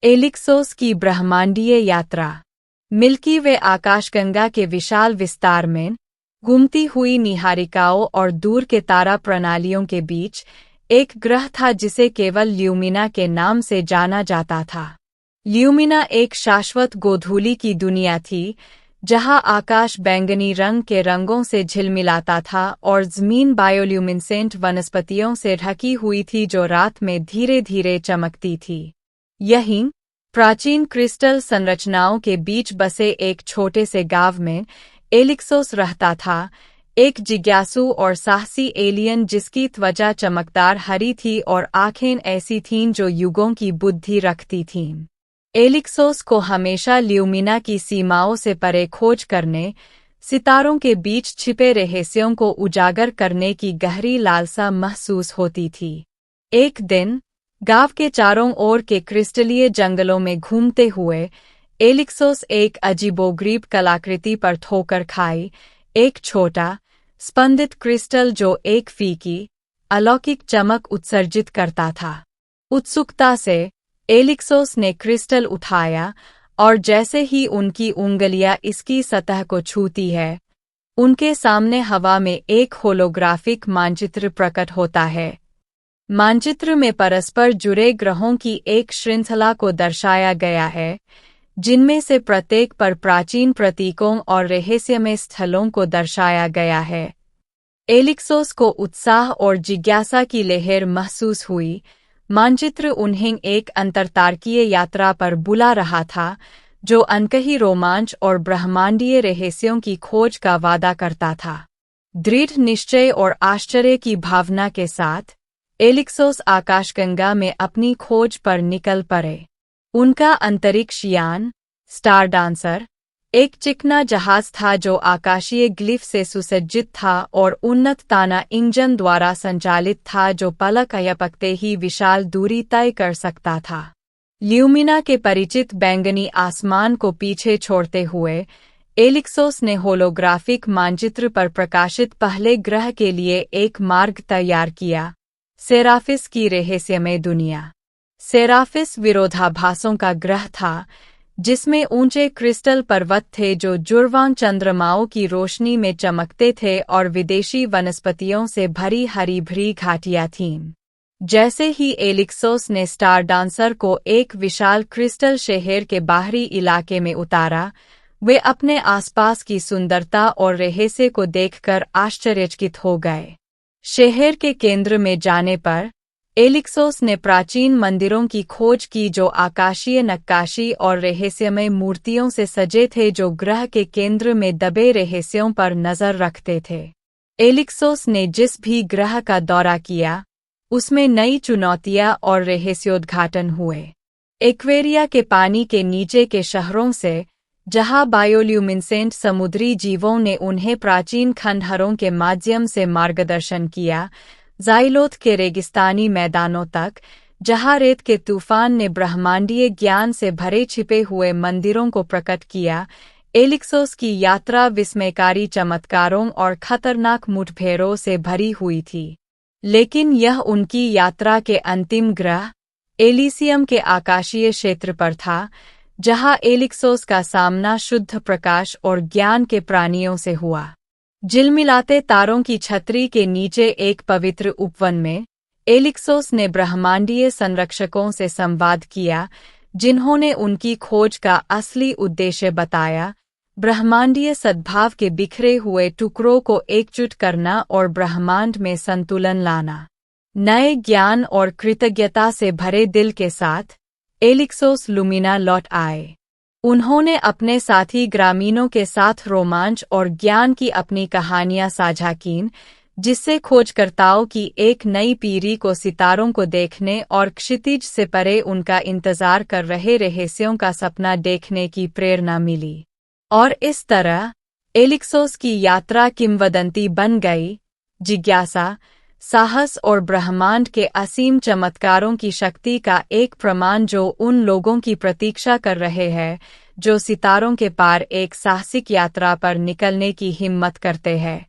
एलिक्सोस की ब्रह्मांडीय यात्रा। मिल्की वे आकाशगंगा के विशाल विस्तार में घूमती हुई निहारिकाओं और दूर के तारा प्रणालियों के बीच एक ग्रह था जिसे केवल ल्यूमिना के नाम से जाना जाता था। ल्यूमिना एक शाश्वत गोधूली की दुनिया थी जहां आकाश बैंगनी रंग के रंगों से झिलमिलाता था और ज़मीन बायोल्यूमिनेसेंट वनस्पतियों से ढकी हुई थी जो रात में धीरे धीरे चमकती थी। यहीं प्राचीन क्रिस्टल संरचनाओं के बीच बसे एक छोटे से गांव में एलिक्सोस रहता था, एक जिज्ञासु और साहसी एलियन जिसकी त्वचा चमकदार हरी थी और आंखें ऐसी थीं जो युगों की बुद्धि रखती थीं। एलिक्सोस को हमेशा ल्यूमिना की सीमाओं से परे खोज करने, सितारों के बीच छिपे रहस्यों को उजागर करने की गहरी लालसा महसूस होती थी। एक दिन गांव के चारों ओर के क्रिस्टलीय जंगलों में घूमते हुए एलिक्सोस एक अजीबोगरीब कलाकृति पर ठोकर खाई, एक छोटा, स्पंदित क्रिस्टल जो एक फीकी, अलौकिक चमक उत्सर्जित करता था। उत्सुकता से एलिक्सोस ने क्रिस्टल उठाया और जैसे ही उनकी उंगलियां इसकी सतह को छूती है, उनके सामने हवा में एक होलोग्राफिक मानचित्र प्रकट होता है। मानचित्र में परस्पर जुड़े ग्रहों की एक श्रृंखला को दर्शाया गया है, जिनमें से प्रत्येक पर प्राचीन प्रतीकों और रहस्यमय स्थलों को दर्शाया गया है। एलिक्सोस को उत्साह और जिज्ञासा की लहर महसूस हुई। मानचित्र उन्हें एक अंतरतारकीय यात्रा पर बुला रहा था, जो अनकही रोमांच और ब्रह्मांडीय रहस्यों की खोज का वादा करता था। दृढ़ निश्चय और आश्चर्य की भावना के साथ एलिक्सोस आकाशगंगा में अपनी खोज पर निकल पड़े। उनका अंतरिक्ष यान, स्टार डांसर, एक चिकना जहाज था जो आकाशीय ग्लिफ से सुसज्जित था और उन्नत ताना इंजन द्वारा संचालित था जो पलक झपकते ही विशाल दूरी तय कर सकता था। ल्यूमिना के परिचित बैंगनी आसमान को पीछे छोड़ते हुए एलिक्सोस ने होलोग्राफिक मानचित्र पर प्रकाशित पहले ग्रह के लिए एक मार्ग तैयार किया, सेराफिस की रहस्यमय दुनिया। सेराफिस विरोधाभासों का ग्रह था, जिसमें ऊंचे क्रिस्टल पर्वत थे जो जुड़वां चंद्रमाओं की रोशनी में चमकते थे और विदेशी वनस्पतियों से भरी हरी भरी घाटियां थीं। जैसे ही एलिक्सोस ने स्टार डांसर को एक विशाल क्रिस्टल शहर के बाहरी इलाके में उतारा, वे अपने आसपास की सुंदरता और रहस्य को देखकर आश्चर्यचकित हो गए। शहर के केंद्र में जाने पर एलिक्सोस ने प्राचीन मंदिरों की खोज की जो आकाशीय नक्काशी और रहस्यमय मूर्तियों से सजे थे जो ग्रह के केंद्र में दबे रहस्यों पर नजर रखते थे। एलिक्सोस ने जिस भी ग्रह का दौरा किया, उसमें नई चुनौतियां और रहस्योद्घाटन हुए। एक्वेरिया के पानी के नीचे के शहरों से, जहां बायोल्यूमिनेसेंट समुद्री जीवों ने उन्हें प्राचीन खंडहरों के माध्यम से मार्गदर्शन किया, ज़ाइलोथ के रेगिस्तानी मैदानों तक, जहां रेत के तूफान ने ब्रह्मांडीय ज्ञान से भरे छिपे हुए मंदिरों को प्रकट किया, एलिक्सोस की यात्रा विस्मयकारी चमत्कारों और खतरनाक मुठभेड़ों से भरी हुई थी। लेकिन यह उनकी यात्रा के अंतिम ग्रह, एलिसियम के आकाशीय क्षेत्र पर था, जहां एलिक्सोस का सामना शुद्ध प्रकाश और ज्ञान के प्राणियों से हुआ। झिलमिलाते तारों की छतरी के नीचे एक पवित्र उपवन में एलिक्सोस ने ब्रह्मांडीय संरक्षकों से संवाद किया, जिन्होंने उनकी खोज का असली उद्देश्य बताया, ब्रह्मांडीय सद्भाव के बिखरे हुए टुकड़ों को एकजुट करना और ब्रह्मांड में संतुलन लाना। नए ज्ञान और कृतज्ञता से भरे दिल के साथ एलिक्सोस ल्यूमिना लौट आए। उन्होंने अपने साथी ग्रामीणों के साथ रोमांच और ज्ञान की अपनी कहानियां साझा कीं, जिससे खोजकर्ताओं की एक नई पीढ़ी को सितारों को देखने और क्षितिज से परे उनका इंतजार कर रहे रहस्यों का सपना देखने की प्रेरणा मिली। और इस तरह एलिक्सोस की यात्रा किंवदंती बन गई, जिज्ञासा, साहस और ब्रह्मांड के असीम चमत्कारों की शक्ति का एक प्रमाण जो उन लोगों की प्रतीक्षा कर रहे हैं जो सितारों के पार एक साहसिक यात्रा पर निकलने की हिम्मत करते हैं।